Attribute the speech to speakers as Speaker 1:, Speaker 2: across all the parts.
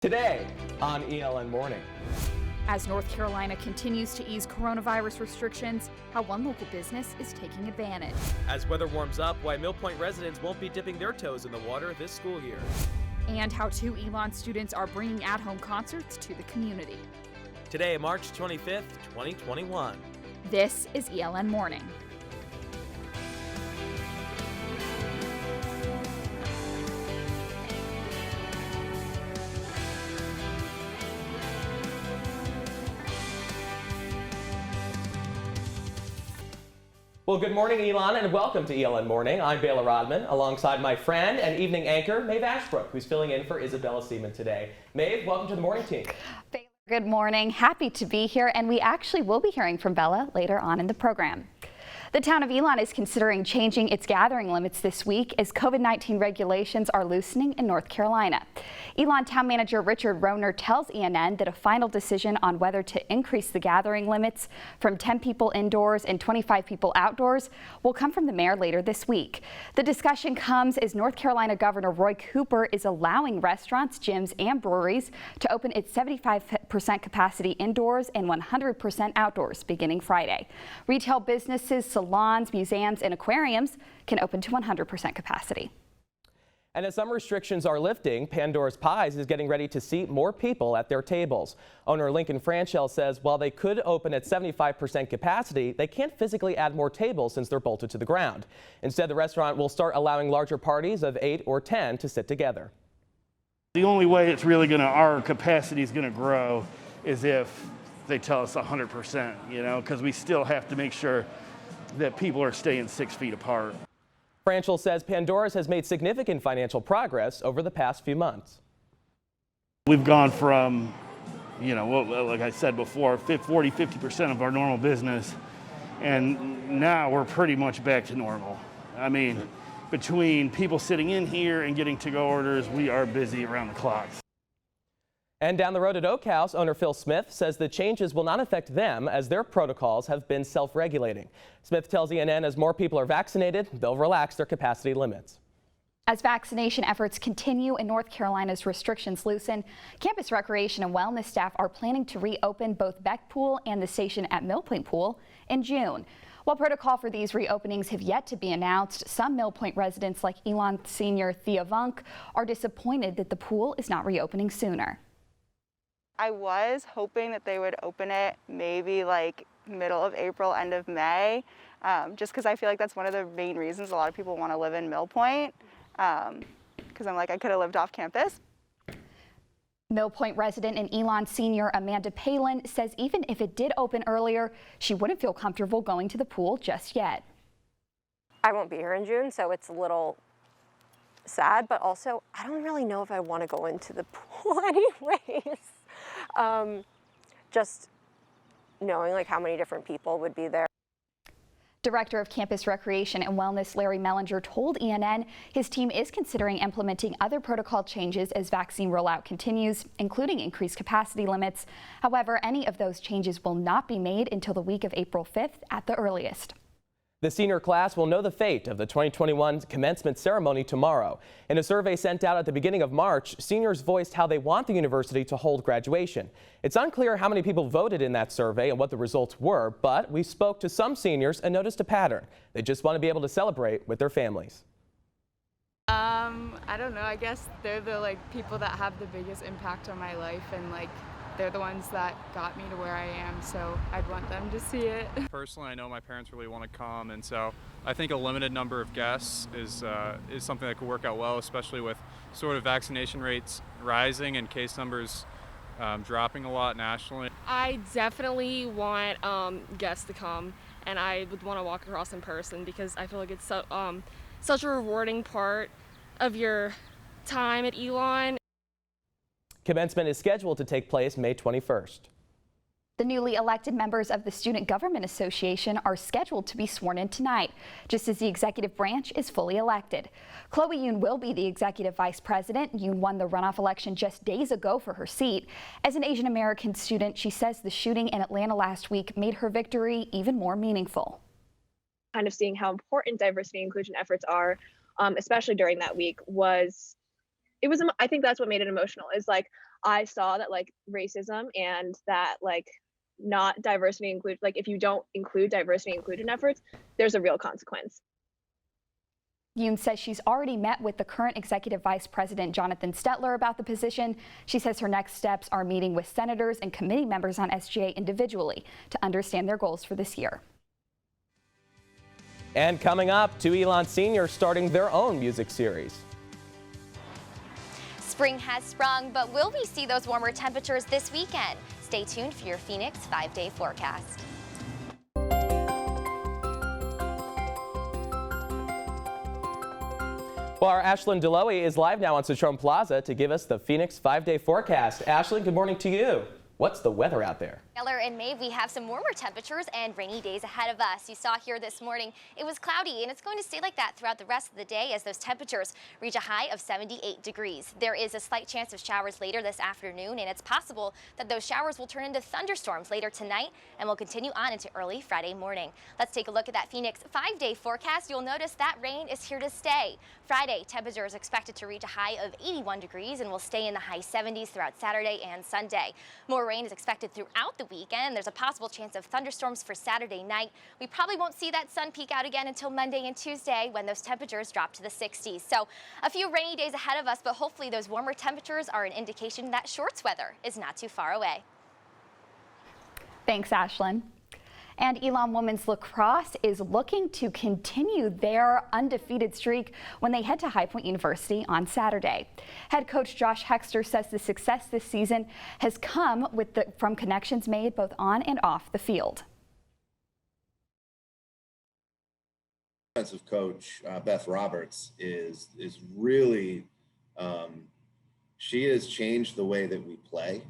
Speaker 1: Today on ELN Morning.
Speaker 2: As North Carolina continues to ease coronavirus restrictions, how one local business is taking advantage.
Speaker 3: As weather warms up, why Mill Point residents won't be dipping their toes in the water this school year.
Speaker 2: And how 2 Elon students are bringing at-home concerts to the community.
Speaker 3: Today, March 25th, 2021.
Speaker 2: This is ELN Morning.
Speaker 1: Well, good morning, Elon, and welcome to ELN Morning. I'm Baylor Rodman, alongside my friend and evening anchor, Maeve Ashbrook, who's filling in for Isabella Seaman today. Maeve, welcome to the morning team.
Speaker 4: Baylor, good morning. Happy to be here, and we actually will be hearing from Bella later on in the program. The town of Elon is considering changing its gathering limits this week as COVID-19 regulations are loosening in North Carolina. Elon Town Manager Richard Weiner tells ENN that a final decision on whether to increase the gathering limits from 10 people indoors and 25 people outdoors will come from the mayor later this week. The discussion comes as North Carolina Governor Roy Cooper is allowing restaurants, gyms, and breweries to open at 75% capacity indoors and 100% outdoors beginning Friday. Retail businesses, salons, museums, and aquariums can open to 100% capacity.
Speaker 1: And as some restrictions are lifting, Pandora's Pies is getting ready to seat more people at their tables. Owner Lincoln FRANCHELL says while they could open at 75% capacity, they can't physically add more tables since they're bolted to the ground. Instead, the restaurant will start allowing larger parties of 8 or 10 to sit together.
Speaker 5: The only way it's really our capacity is going to grow is if they tell us 100%, because we still have to make sure that people are staying 6 feet apart.
Speaker 1: FRANCHELL says Pandora's has made significant financial progress over the past few months.
Speaker 5: We've gone from, like I said before, 40–50% of our normal business, and now we're pretty much back to normal. I mean, between people sitting in here and getting to-go orders, we are busy around the clock.
Speaker 1: And down the road at Oak House, owner Phil Smith says the changes will not affect them as their protocols have been self-regulating. Smith tells ENN as more people are vaccinated, they'll relax their capacity limits.
Speaker 4: As vaccination efforts continue and North Carolina's restrictions loosen, campus recreation and wellness staff are planning to reopen both Beck Pool and the station at Mill Point Pool in June. While protocol for these reopenings have yet to be announced, some Mill Point residents like Elon senior Thea Vunk are disappointed that the pool is not reopening sooner.
Speaker 6: I was hoping that they would open it maybe like middle of April, end of May, just because I feel like that's one of the main reasons a lot of people want to live in Mill Point, because I'm like, I could have lived off campus.
Speaker 4: Mill Point resident and Elon senior Amanda Palin says even if it did open earlier, she wouldn't feel comfortable going to the pool just yet.
Speaker 7: I won't be here in June, so it's a little sad, but also I don't really know if I want to go into the pool anyways. Just knowing like how many different people would be there.
Speaker 4: Director of Campus Recreation and Wellness Larry Mellinger told ENN his team is considering implementing other protocol changes as vaccine rollout continues, including increased capacity limits. However, any of those changes will not be made until the week of April 5th at the earliest.
Speaker 1: The senior class will know the fate of the 2021 commencement ceremony tomorrow. In a survey sent out at the beginning of March, seniors voiced how they want the university to hold graduation. It's unclear how many people voted in that survey and what the results were, but we spoke to some seniors and noticed a pattern. They just want to be able to celebrate with their families.
Speaker 8: I don't know. I guess they're the people that have the biggest impact on my life, and they're the ones that got me to where I am, so I'd want them to see it.
Speaker 9: Personally, I know my parents really want to come, and so I think a limited number of guests is something that could work out well, especially with sort of vaccination rates rising and case numbers dropping a lot in Ashlyn.
Speaker 10: I definitely want guests to come, and I would want to walk across in person because I feel like it's such a rewarding part of your time at Elon.
Speaker 1: Commencement is scheduled to take place May 21st.
Speaker 4: The newly elected members of the Student Government Association are scheduled to be sworn in tonight, just as the executive branch is fully elected. Chloe Yoon will be the executive vice president. Yoon won the runoff election just days ago for her seat. As an Asian American student, she says the shooting in Atlanta last week made her victory even more meaningful.
Speaker 11: Kind of seeing how important diversity and inclusion efforts are, especially during that week, I think that's what made it emotional, is like, I saw that like racism and that like not diversity include, like if you don't include diversity inclusion efforts, there's a real consequence.
Speaker 4: Yoon says she's already met with the current Executive Vice President Jonathan Stetler about the position. She says her next steps are meeting with senators and committee members on SGA individually to understand their goals for this year.
Speaker 1: And coming up, two Elon seniors starting their own music series.
Speaker 12: Spring has sprung, but will we see those warmer temperatures this weekend? Stay tuned for your Phoenix 5-day forecast.
Speaker 1: Well, our Ashlyn DeLoughy is live now on Citroen Plaza to give us the Phoenix 5-day forecast. Ashlyn, good morning to you. What's the weather out there?
Speaker 12: Taylor and Maeve, we have some warmer temperatures and rainy days ahead of us. You saw here this morning, it was cloudy and it's going to stay like that throughout the rest of the day as those temperatures reach a high of 78 degrees. There is a slight chance of showers later this afternoon, and it's possible that those showers will turn into thunderstorms later tonight and will continue on into early Friday morning. Let's take a look at that Phoenix 5-day forecast. You'll notice that rain is here to stay. Friday, temperature is expected to reach a high of 81 degrees and will stay in the high 70s throughout Saturday and Sunday. More rain is expected throughout the weekend. There's a possible chance of thunderstorms for Saturday night. We probably won't see that sun peek out again until Monday and Tuesday when those temperatures drop to the 60s. So a few rainy days ahead of us, but hopefully those warmer temperatures are an indication that shorts weather is not too far away.
Speaker 4: Thanks, Ashlyn. And Elon women's lacrosse is looking to continue their undefeated streak when they head to High Point University on Saturday. Head coach Josh Hexter says the success this season has come from connections made both on and off the field.
Speaker 13: Defensive coach Beth Roberts is really she has changed the way that we play.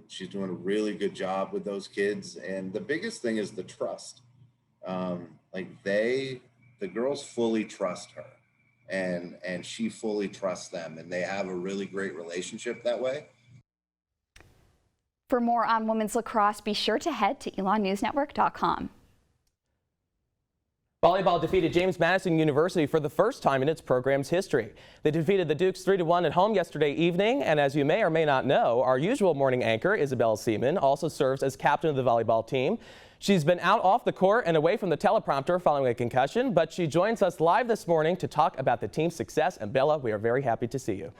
Speaker 13: She's doing a really good job with those kids, and the biggest thing is the trust. The girls fully trust her, and she fully trusts them, and they have a really great relationship that way.
Speaker 4: For more on women's lacrosse, be sure to head to elonnewsnetwork.com.
Speaker 1: Volleyball defeated James Madison University for the first time in its program's history. They defeated the Dukes 3-1 at home yesterday evening, and as you may or may not know, our usual morning anchor, ISABELLA SEMAN, also serves as captain of the volleyball team. She's been out off the court and away from the teleprompter following a concussion, but she joins us live this morning to talk about the team's success. And Bella, we are very happy to see you.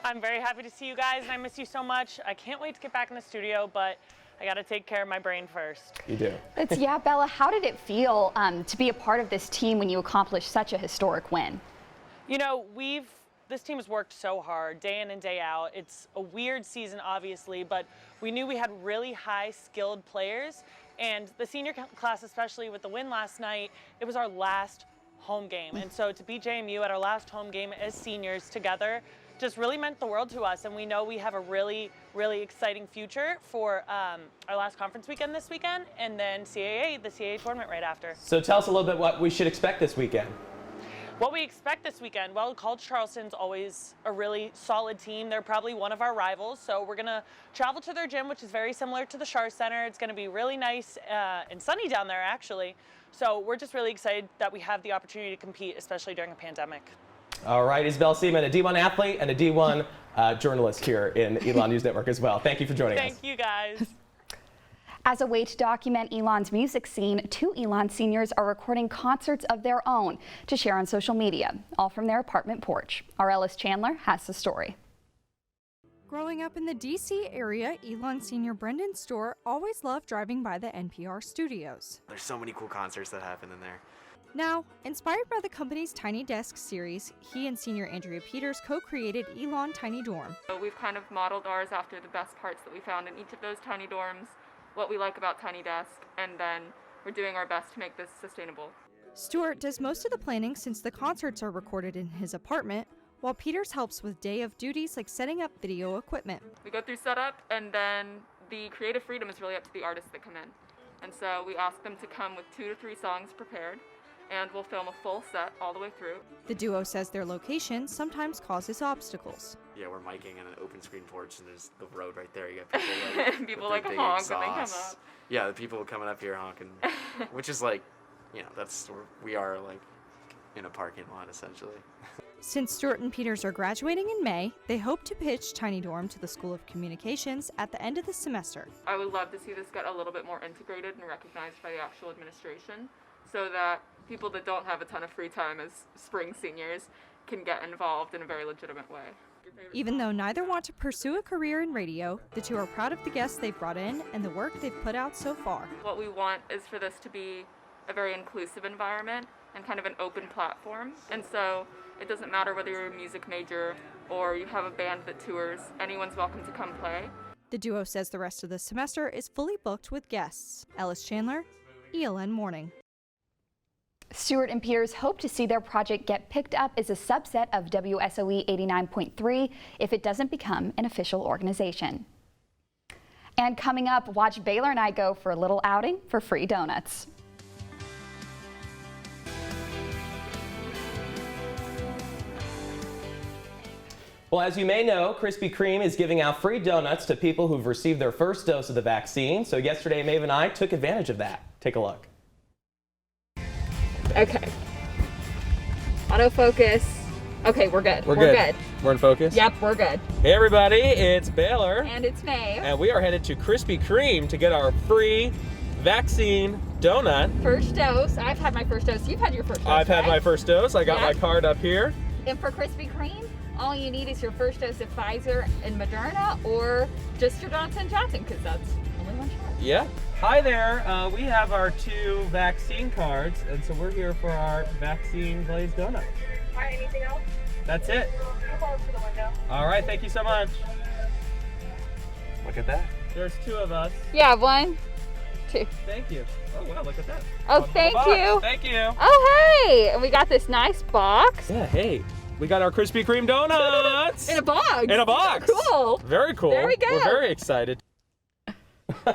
Speaker 14: I'm very happy to see you guys, and I miss you so much. I can't wait to get back in the studio, but I got to take care of my brain first.
Speaker 1: You do.
Speaker 4: Yeah, Bella, how did it feel to be a part of this team when you accomplished such a historic win?
Speaker 14: You know, this team has worked so hard day in and day out. It's a weird season, obviously, but we knew we had really high skilled players, and the senior class, especially with the win last night, it was our last home game. And so to beat JMU at our last home game as seniors together just really meant the world to us, and we know we have a really exciting future for our last conference weekend this weekend, and then the CAA tournament right after.
Speaker 1: So tell us a little bit what we should expect this weekend.
Speaker 14: What we expect this weekend, well, College Charleston's always a really solid team. They're probably one of our rivals, so we're gonna travel to their gym, which is very similar to the Schar Center. It's gonna be really nice and sunny down there, actually. So we're just really excited that we have the opportunity to compete, especially during a pandemic.
Speaker 1: All right, ISABELLA SEMAN, a D1 athlete and a D1 journalist here in Elon News Network as well. Thank you for joining us.
Speaker 14: Thank you, guys.
Speaker 4: As a way to document Elon's music scene, two Elon seniors are recording concerts of their own to share on social media, all from their apartment porch. Our Ellis Chandler has the story.
Speaker 15: Growing up in the D.C. area, Elon senior Brendan Storr always loved driving by the NPR studios.
Speaker 16: There's so many cool concerts that happen in there.
Speaker 15: Now, inspired by the company's Tiny Desk series, he and senior Andrea Peters co-created Elon Tiny Dorm.
Speaker 17: So we've kind of modeled ours after the best parts that we found in each of those tiny dorms, what we like about Tiny Desk, and then we're doing our best to make this sustainable.
Speaker 15: Stuart does most of the planning since the concerts are recorded in his apartment, while Peters helps with day of duties like setting up video equipment.
Speaker 17: We go through setup, and then the creative freedom is really up to the artists that come in. And so we ask them to come with 2 to 3 songs prepared, and we'll film a full set all the way through.
Speaker 15: The duo says their location sometimes causes obstacles.
Speaker 16: Yeah, we're miking in an open screen porch, and there's the road right there. You got people
Speaker 17: people like honk when they come up.
Speaker 16: Yeah, the people coming up here honking, which is like, you know, that's where we are, like in a parking lot essentially.
Speaker 15: Since Stewart and Peters are graduating in May, they hope to pitch Tiny Dorm to the School of Communications at the end of the semester.
Speaker 17: I would love to see this get a little bit more integrated and recognized by the actual administration so that people that don't have a ton of free time as spring seniors can get involved in a very legitimate way.
Speaker 15: Even though neither want to pursue a career in radio, the two are proud of the guests they've brought in and the work they've put out so far.
Speaker 17: What we want is for this to be a very inclusive environment and kind of an open platform. And so it doesn't matter whether you're a music major or you have a band that tours, anyone's welcome to come play.
Speaker 15: The duo says the rest of the semester is fully booked with guests. Ellis, Chandler, ELN Morning.
Speaker 4: Stewart and Peters hope to see their project get picked up as a subset of WSOE 89.3 if it doesn't become an official organization. And coming up, watch Baylor and I go for a little outing for free donuts.
Speaker 1: Well, as you may know, Krispy Kreme is giving out free donuts to people who've received their first dose of the vaccine. So yesterday, Maeve and I took advantage of that. Take a look.
Speaker 18: Okay. Autofocus. Okay, we're good.
Speaker 3: We're good. We're in focus?
Speaker 18: Yep, we're good.
Speaker 3: Hey everybody, it's Baylor.
Speaker 18: And it's Maeve.
Speaker 3: And we are headed to Krispy Kreme to get our free vaccine donut.
Speaker 18: First dose. I've had my first dose. You've had your first dose,
Speaker 3: I've had my first dose. I got my card up here.
Speaker 18: And for Krispy Kreme, all you need is your first dose of Pfizer and Moderna or just your Johnson & Johnson because that's only one shot.
Speaker 3: Yeah. Hi there. We have our 2 vaccine cards, and so we're here for our vaccine glazed donut.
Speaker 18: All right, anything else?
Speaker 3: That's it.
Speaker 18: Close to the window.
Speaker 3: All right, thank you so much. Look at that. There's 2 of us.
Speaker 18: Yeah, 1, 2.
Speaker 3: Thank you. Oh, wow, look at that.
Speaker 18: Oh,
Speaker 3: One
Speaker 18: thank
Speaker 3: little box.
Speaker 18: you.
Speaker 3: Thank you.
Speaker 18: Oh, hey. And we got this nice box.
Speaker 3: Yeah, hey. We got our Krispy Kreme donuts.
Speaker 18: In a box.
Speaker 3: In a box.
Speaker 18: Cool.
Speaker 3: Very cool.
Speaker 18: There we go.
Speaker 3: We're very excited.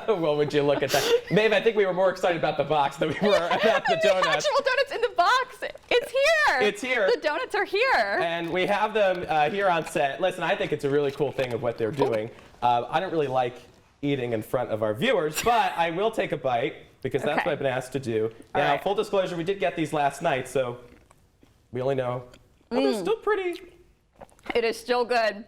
Speaker 1: Well, would you look at that? Maeve, I think we were more excited about the box than we were about the donuts.
Speaker 4: Actual donuts in the box. It's here.
Speaker 1: It's here.
Speaker 4: The donuts are here.
Speaker 1: And we have them here on set. Listen, I think it's a really cool thing of what they're doing. I don't really like eating in front of our viewers, but I will take a bite because that's what I've been asked to do.
Speaker 4: All
Speaker 1: Now,
Speaker 4: right.
Speaker 1: full disclosure, we did get these last night, so we only know. Well, they're still pretty.
Speaker 4: It is still good.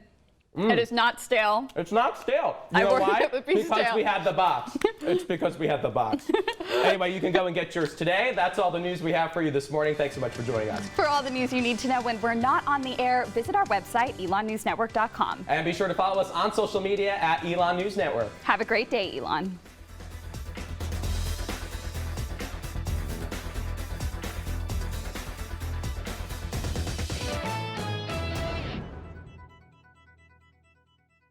Speaker 4: It is not stale.
Speaker 1: It's not stale.
Speaker 4: I
Speaker 1: You know
Speaker 4: worried
Speaker 1: why?
Speaker 4: it would be
Speaker 1: Because
Speaker 4: stale.
Speaker 1: we had the box. It's because we had the box. Anyway, you can go and get yours today. That's all the news we have for you this morning. Thanks so much for joining us.
Speaker 4: For all the news you need to know when we're not on the air, visit our website, elonnewsnetwork.com.
Speaker 1: And be sure to follow us on social media at Elon News Network.
Speaker 4: Have a great day, Elon.